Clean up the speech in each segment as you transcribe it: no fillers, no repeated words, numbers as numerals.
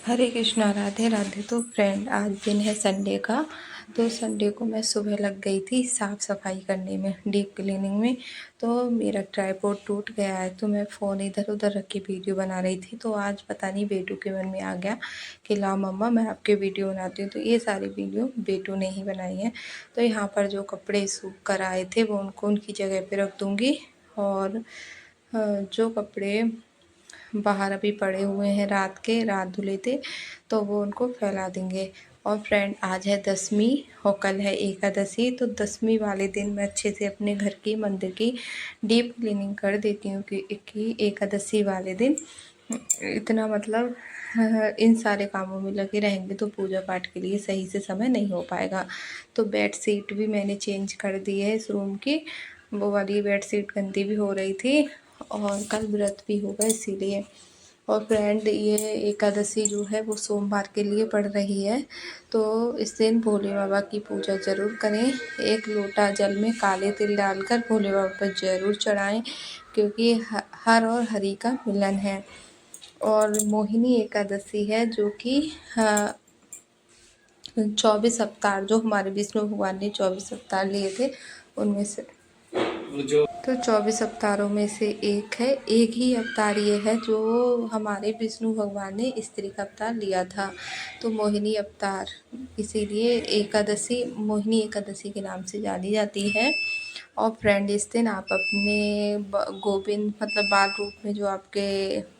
हरे कृष्णा, राधे राधे। तो फ्रेंड, आज दिन है संडे का। तो संडे को मैं सुबह लग गई थी साफ़ सफाई करने में, डीप क्लीनिंग में। तो मेरा ट्राइपॉड टूट गया है, तो मैं फ़ोन इधर उधर रख के वीडियो बना रही थी। तो आज पता नहीं बेटू के मन में आ गया कि लाओ मम्मा मैं आपके वीडियो बनाती हूँ। तो ये सारी वीडियो बेटू ने ही बनाई है। तो यहाँ पर जो कपड़े सूख कर आए थे वो उनको उनकी जगह पर रख दूँगी। और जो कपड़े बाहर अभी पड़े हुए हैं रात धुले थे, तो वो उनको फैला देंगे। और फ्रेंड, आज है दसवीं और कल है एकादशी। तो दसवीं वाले दिन मैं अच्छे से अपने घर की, मंदिर की डीप क्लीनिंग कर देती हूँ कि एकादशी वाले दिन इतना मतलब इन सारे कामों में लगे रहेंगे तो पूजा पाठ के लिए सही से समय नहीं हो पाएगा। तो बेड शीट भी मैंने चेंज कर दी है इस रूम की, वो वाली बेड शीट गंदी भी हो रही थी और कल व्रत भी होगा इसीलिए। और फ्रेंड, ये एकादशी जो है वो सोमवार के लिए पड़ रही है। तो इस दिन भोले बाबा की पूजा ज़रूर करें। एक लोटा जल में काले तिल डालकर भोले बाबा पर ज़रूर चढ़ाएं, क्योंकि हर और हरि का मिलन है। और मोहिनी एकादशी है जो कि 24 अवतार, जो हमारे विष्णु भगवान ने 24 अवतार लिए थे उनमें से, तो 24 अवतारों में से एक है। एक ही अवतार ये है जो हमारे विष्णु भगवान ने स्त्री का अवतार लिया था। तो मोहिनी अवतार, इसीलिए एकादशी मोहिनी एकादशी के नाम से जानी जाती है। और फ्रेंड, इस दिन आप अपने गोविंद मतलब बाल रूप में जो आपके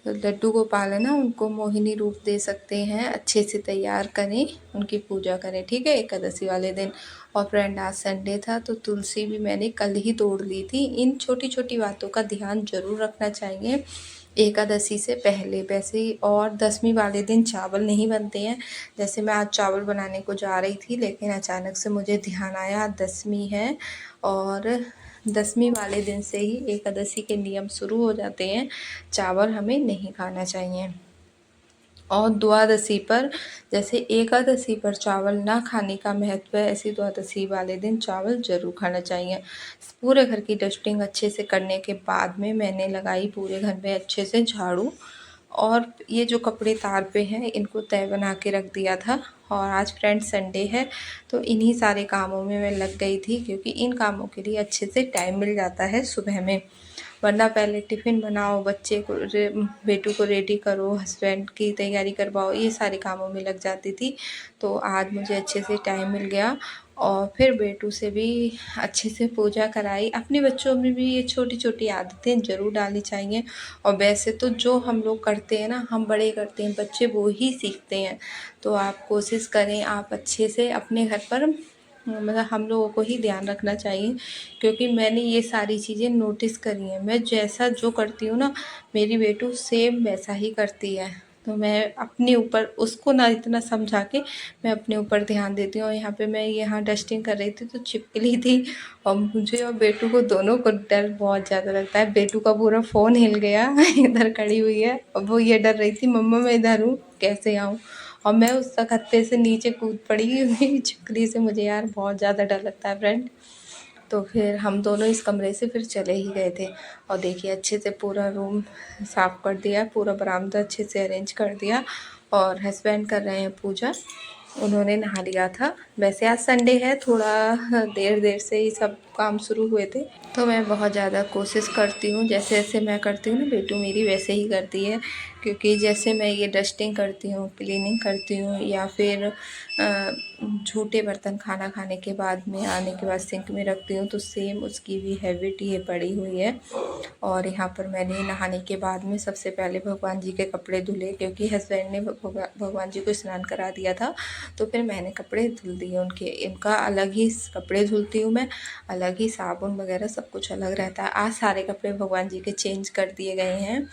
लड्डू गोपाल है ना, उनको मोहिनी रूप दे सकते हैं। अच्छे से तैयार करें, उनकी पूजा करें, ठीक है, एकादशी वाले दिन। और फ्रेंड, आज संडे था तो तुलसी भी मैंने कल ही तोड़ ली थी। इन छोटी छोटी बातों का ध्यान जरूर रखना चाहिए एकादशी से पहले। वैसे ही और दसवीं वाले दिन चावल नहीं बनते हैं। जैसे मैं आज चावल बनाने को जा रही थी, लेकिन अचानक से मुझे ध्यान आया दसवीं है और दसवीं वाले दिन से ही एकादशी के नियम शुरू हो जाते हैं। चावल हमें नहीं खाना चाहिए। और द्वादशी पर, जैसे एकादशी पर चावल ना खाने का महत्व है, ऐसी द्वादशी वाले दिन चावल ज़रूर खाना चाहिए। पूरे घर की डस्टिंग अच्छे से करने के बाद में मैंने लगाई पूरे घर में अच्छे से झाड़ू। और ये जो कपड़े तार पे हैं इनको तय बना के रख दिया था। और आज फ्रेंड संडे है, तो इन्हीं सारे कामों में मैं लग गई थी, क्योंकि इन कामों के लिए अच्छे से टाइम मिल जाता है सुबह में। वरना पहले टिफ़िन बनाओ, बच्चे को बेटू को रेडी करो, हस्बैंड की तैयारी करवाओ, ये सारे कामों में लग जाती थी। तो आज मुझे अच्छे से टाइम मिल गया और फिर बेटू से भी अच्छे से पूजा कराई। अपने बच्चों में भी ये छोटी छोटी आदतें ज़रूर डालनी चाहिए। और वैसे तो जो हम लोग करते हैं ना, हम बड़े करते हैं, बच्चे वो ही सीखते हैं। तो आप कोशिश करें, आप अच्छे से अपने घर पर मतलब हम लोगों को ही ध्यान रखना चाहिए, क्योंकि मैंने ये सारी चीज़ें नोटिस करी हैं। मैं जैसा जो करती हूँ ना, मेरी बेटू सेम वैसा ही करती है। तो मैं अपने ऊपर उसको ना इतना समझा के मैं अपने ऊपर ध्यान देती हूँ। और यहाँ पे मैं यहाँ डस्टिंग कर रही थी तो छिपकली थी, और मुझे और बेटू को दोनों को डर बहुत ज़्यादा लगता है। बेटू का पूरा फ़ोन हिल गया इधर खड़ी हुई है और वो ये डर रही थी मम्मा मैं इधर हूँ कैसे आऊँ। और मैं उस तख्ते से नीचे कूद पड़ी हुई छिपकली से। मुझे यार बहुत ज़्यादा डर लगता है फ्रेंड। तो फिर हम दोनों इस कमरे से फिर चले ही गए थे। और देखिए अच्छे से पूरा रूम साफ़ कर दिया, पूरा बरामदा अच्छे से अरेंज कर दिया। और हस्बैंड कर रहे हैं पूजा, उन्होंने नहा लिया था। वैसे आज संडे है, थोड़ा देर से ही सब काम शुरू हुए थे। तो मैं बहुत ज़्यादा कोशिश करती हूँ, जैसे जैसे मैं करती हूँ ना बेटू मेरी वैसे ही करती है। क्योंकि जैसे मैं ये डस्टिंग करती हूँ, क्लीनिंग करती हूँ, या फिर झूठे बर्तन खाना खाने के बाद में आने के बाद सिंक में रखती हूँ, तो सेम उसकी भी हैबिट ये पड़ी हुई है। और यहाँ पर मैंने नहाने के बाद में सबसे पहले भगवान जी के कपड़े धुले, क्योंकि हस्बैंड ने भगवान जी को स्नान करा दिया था। तो फिर मैंने कपड़े धुल दिए उनके, इनका अलग ही कपड़े धुलती हूँ मैं, अलग ही साबुन वगैरह सब कुछ अलग रहता है। आज सारे कपड़े भगवान जी के चेंज कर दिए गए हैं।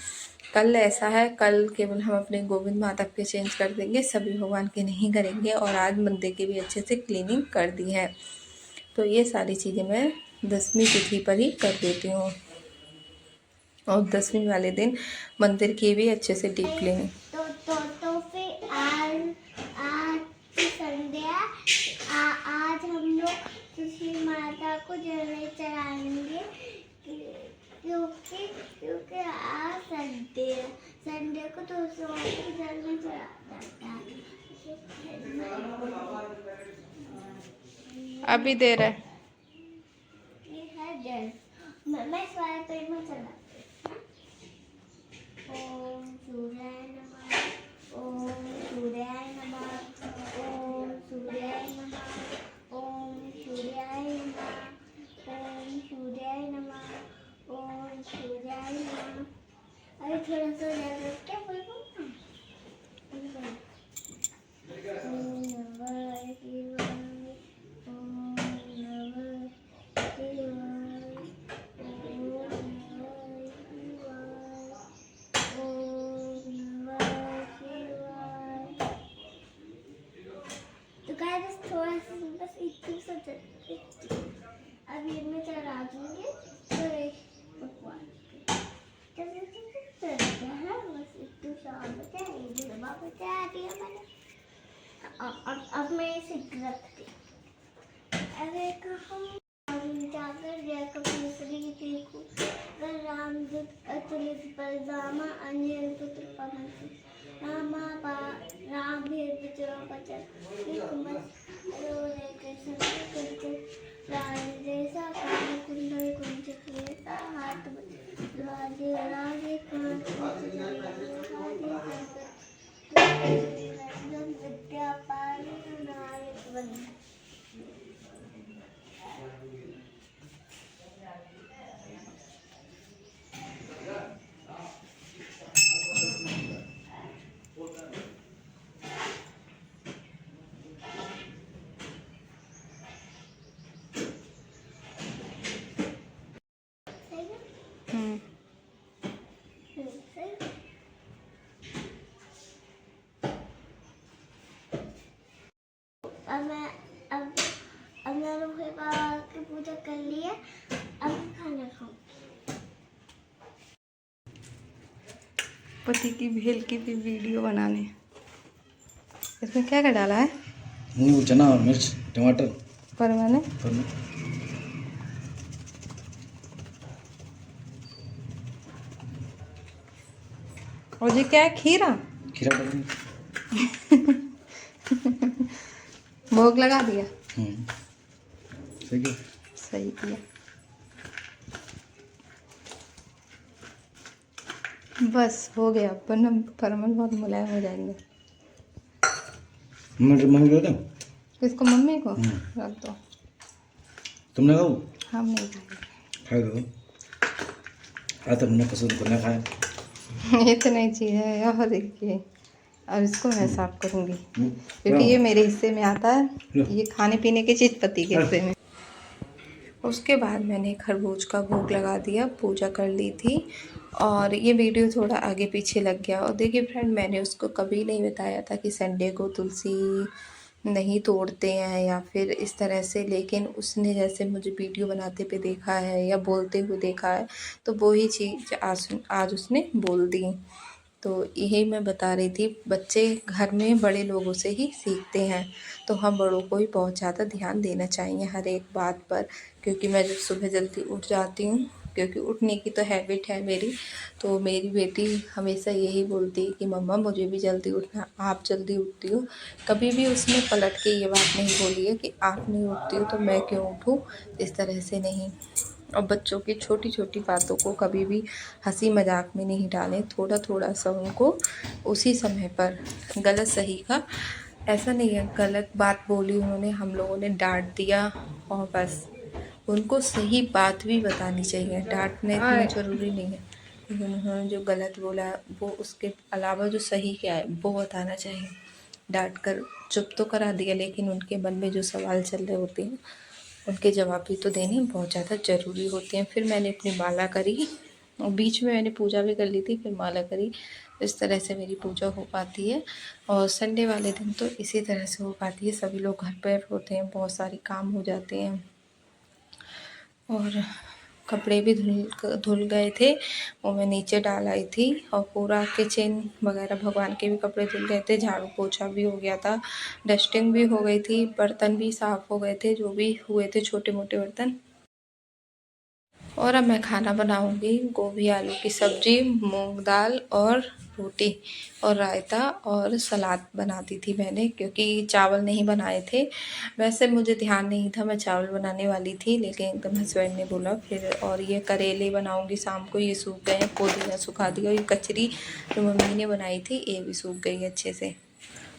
कल ऐसा है, कल केवल हम अपने गोविंद माता के चेंज कर देंगे, सभी भगवान के नहीं करेंगे। और आज मंदिर की भी अच्छे से क्लीनिंग कर दी है। तो ये सारी चीज़ें मैं दसवीं तिथि पर ही कर देती हूँ। और दसवीं वाले दिन मंदिर की भी अच्छे से डीप क्लीनिंग। तो फिर आज संडे है, आज हम लोग तुलसी माता को जल चढ़ाएंगे, क्योंकि आज संडे है। संडे को तुलसी जल में चढ़ा जाता है। अभी दे रहा है। ये है जल। मैं इस वाले पेड़ में चढ़ाती हूँ। ओम सूर्याय नमः। ओम सूर्याय नमः। ओम सूर्याय नमः। ओम सूर्याय नमः। ओम सूर्याय नमः। ओम सूर्याय नमः। अरे थोड़ा सा जल रख के बोलूँ ना। ओम नमः शिवाय। ओम नमः शिवाय। ओम नमः शिवाय। ओम नमः शिवाय। तो गाइस थोड़ा सा बस इतनी सा अब ये मैं चढ़ा दूंगी सुरेश भगवान चलते हैं बस इतनी सा बचा ये डब्बा बचा दिया मैंने। और अब मैं इसे रखती अरे हम जाकर जैकब मिस्री देखो रामदूत अतुलित बलदामा अंजन पुत्र पवन रामा बा राम भीर विचरण बचन रोने के समय करके राज जैसा काले कुंडल कुंजित लेता हाथ राजे राजे कांच विद्या पारी नायक बन। अब मैंने भोले बाबा की पूजा कर ली है। अब खाना खाऊं। पति की भेल की भी वीडियो बनाने। इसमें क्या क्या डाला है? वो चना और मिर्च टमाटर पर मैंने और ये क्या है? खीरा खीरा डाल भोग लगा दिया। सही है। सही किया। बस हो गया। परमन बहुत मुलायम हो जाएंगे। मम्मी को दो। किसको? मम्मी को रख दो। तुमने खाओ? हम नहीं खाएंगे। खाए दो। आज तक मैंने पसंद करना खाया। इतनी चीज़ है। और देखिए अब इसको मैं साफ करूँगी क्योंकि ये मेरे हिस्से में आता है। ये खाने पीने की चीज़ पति के हिस्से में। उसके बाद मैंने खरबूज का भोग लगा दिया, पूजा कर ली थी। और ये वीडियो थोड़ा आगे पीछे लग गया। और देखिए फ्रेंड, मैंने उसको कभी नहीं बताया था कि संडे को तुलसी नहीं तोड़ते हैं या फिर इस तरह से, लेकिन उसने जैसे मुझे वीडियो बनाते पे देखा है या बोलते हुए देखा है तो वही चीज़ आज उसने बोल दी। तो यही मैं बता रही थी, बच्चे घर में बड़े लोगों से ही सीखते हैं, तो हम बड़ों को ही बहुत ज़्यादा ध्यान देना चाहिए हर एक बात पर। क्योंकि मैं जब सुबह जल्दी उठ जाती हूँ, क्योंकि उठने की तो हैबिट है मेरी, तो मेरी बेटी हमेशा यही बोलती है कि मम्मा मुझे भी जल्दी उठना, आप जल्दी उठती हो। कभी भी उसने पलट के ये बात नहीं बोली है कि आप नहीं उठती हो तो मैं क्यों उठूँ, इस तरह से नहीं। और बच्चों की छोटी छोटी बातों को कभी भी हंसी मजाक में नहीं डालें। थोड़ा थोड़ा सा उनको उसी समय पर गलत सही का, ऐसा नहीं है गलत बात बोली उन्होंने, हम लोगों ने डांट दिया और बस, उनको सही बात भी बतानी चाहिए। डांटना इतना ज़रूरी नहीं है, लेकिन उन्होंने जो गलत बोला वो उसके अलावा जो सही क्या है वो बताना चाहिए। डांट कर चुप तो करा दिया, लेकिन उनके मन में जो सवाल चल रहे होते हैं उनके जवाब भी तो देने बहुत ज़्यादा ज़रूरी होते हैं। फिर मैंने अपनी माला करी और बीच में मैंने पूजा भी कर ली थी, फिर माला करी। इस तरह से मेरी पूजा हो पाती है। और संडे वाले दिन तो इसी तरह से हो पाती है। सभी लोग घर पर होते हैं, बहुत सारे काम हो जाते हैं और कपड़े भी धुल गए थे, वो मैं नीचे डाल आई थी। और पूरा किचन वगैरह भगवान के भी कपड़े धुल गए थे, झाड़ू पोछा भी हो गया था, डस्टिंग भी हो गई थी, बर्तन भी साफ़ हो गए थे, जो भी हुए थे छोटे मोटे बर्तन। और अब मैं खाना बनाऊंगी गोभी आलू की सब्जी, मूंग दाल और रोटी और रायता और सलाद बना दी थी मैंने, क्योंकि चावल नहीं बनाए थे। वैसे मुझे ध्यान नहीं था मैं चावल बनाने वाली थी, लेकिन एकदम हस्बैंड ने बोला फिर। और ये करेले बनाऊंगी शाम को, ये सूख गए हैं, पुदीना सुखा दिया। ये कचरी जो मम्मी ने बनाई थी ये भी सूख गई अच्छे से।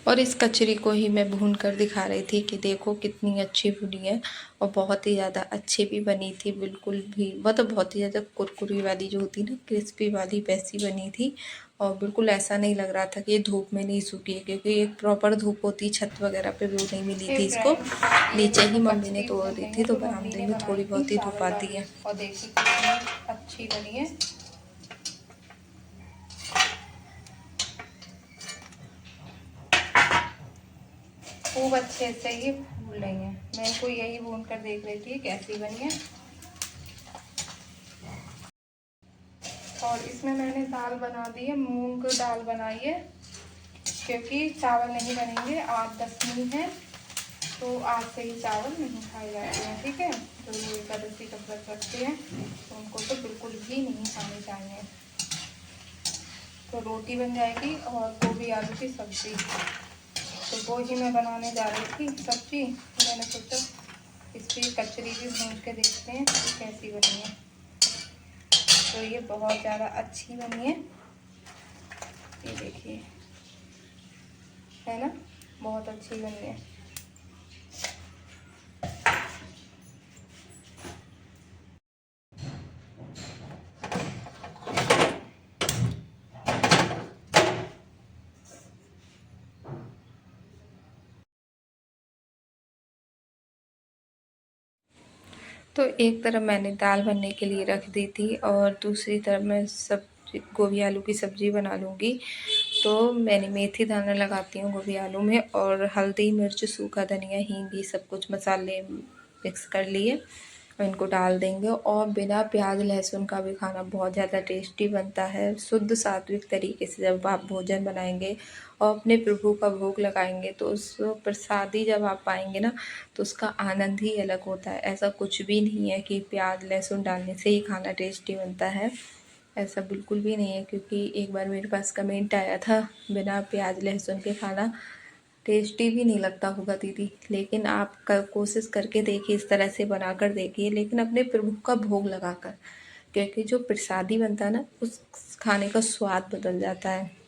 और इस कचरी को ही मैं भून कर दिखा रही थी कि देखो कितनी अच्छी भुनी है, और बहुत ही ज़्यादा अच्छी भी बनी थी। बिल्कुल भी मतलब बहुत ही ज़्यादा कुरकुरी वाली जो होती है ना, क्रिस्पी वाली, वैसी बनी थी। और बिल्कुल ऐसा नहीं लग रहा था कि ये धूप में नहीं सूखी है, क्योंकि एक प्रॉपर धूप होती है छत वगैरह पे, वो नहीं मिली थी इसको। नीचे ही मम्मी ने तोड़ दी थी, तो बरामदे में थोड़ी बहुत ही धूप आती है। और देखिए कितनी अच्छी बनी है। खूब अच्छे से ये भून रही है। मैं को यही भून कर देख रही थी कैसी बनी है। और इसमें मैंने दाल बना दी है, मूंग दाल बनाई है, क्योंकि चावल नहीं बनेंगे। आज 10वीं है तो आज से ही चावल नहीं खाए जाते हैं, ठीक है। तो ये एकादशी का व्रत रखते हैं तो उनको तो बिल्कुल भी नहीं खाने चाहिए। तो रोटी बन जाएगी और गोभी आलू की सब्जी, तो वो ही मैं बनाने जा रही थी सब्जी। तो मैंने सोचा इस पर कचरी भी भून के देखते हैं कि कैसी बनी है। तो ये बहुत ज़्यादा अच्छी बनी है, ये देखिए, है ना, बहुत अच्छी बनी है। तो एक तरफ मैंने दाल बनने के लिए रख दी थी, और दूसरी तरफ मैं सब्जी गोभी आलू की सब्ज़ी बना लूँगी। तो मैंने मेथी दाना लगाती हूँ गोभी आलू में, और हल्दी मिर्च सूखा धनिया हींग ये सब कुछ मसाले मिक्स कर लिए और इनको डाल देंगे। और बिना प्याज लहसुन का भी खाना बहुत ज़्यादा टेस्टी बनता है। शुद्ध सात्विक तरीके से जब आप भोजन बनाएंगे और अपने प्रभु का भोग लगाएंगे, तो उस प्रसादी जब आप पाएंगे ना, तो उसका आनंद ही अलग होता है। ऐसा कुछ भी नहीं है कि प्याज लहसुन डालने से ही खाना टेस्टी बनता है, ऐसा बिल्कुल भी नहीं है। क्योंकि एक बार मेरे पास कमेंट आया था बिना प्याज लहसुन के खाना टेस्टी भी नहीं लगता होगा दीदी, लेकिन आप कोशिश करके देखिए, इस तरह से बना कर देखिए, लेकिन अपने प्रभु का भोग लगाकर, क्योंकि जो प्रसादी बनता है ना, उस खाने का स्वाद बदल जाता है।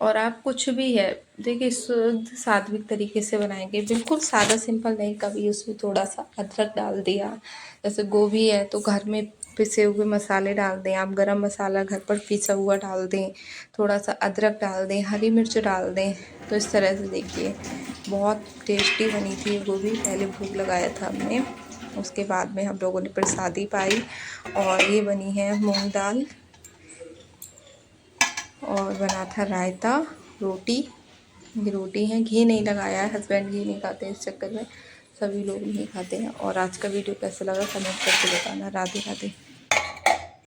और आप कुछ भी है देखिए शुद्ध सात्विक तरीके से बनाएंगे, बिल्कुल सादा सिंपल नहीं, कभी उसमें थोड़ा सा अदरक डाल दिया, जैसे गोभी है तो घर में पिसे हुए मसाले डाल दें आप, गरम मसाला घर पर पिसा हुआ डाल दें, थोड़ा सा अदरक डाल दें, हरी मिर्च डाल दें। तो इस तरह से देखिए बहुत टेस्टी बनी थी ये गोभी। पहले भोग लगाया था हमने, उसके बाद में हम लोगों ने प्रसादी पाई। और ये बनी है मूंग दाल, और बना था रायता, रोटी। ये रोटी है, घी नहीं लगाया है, हस्बैंड घी नहीं खाते, इस चक्कर में सभी लोग नहीं खाते हैं। और आज का वीडियो कैसा लगा कमेंट करके बताना। राधे राधे।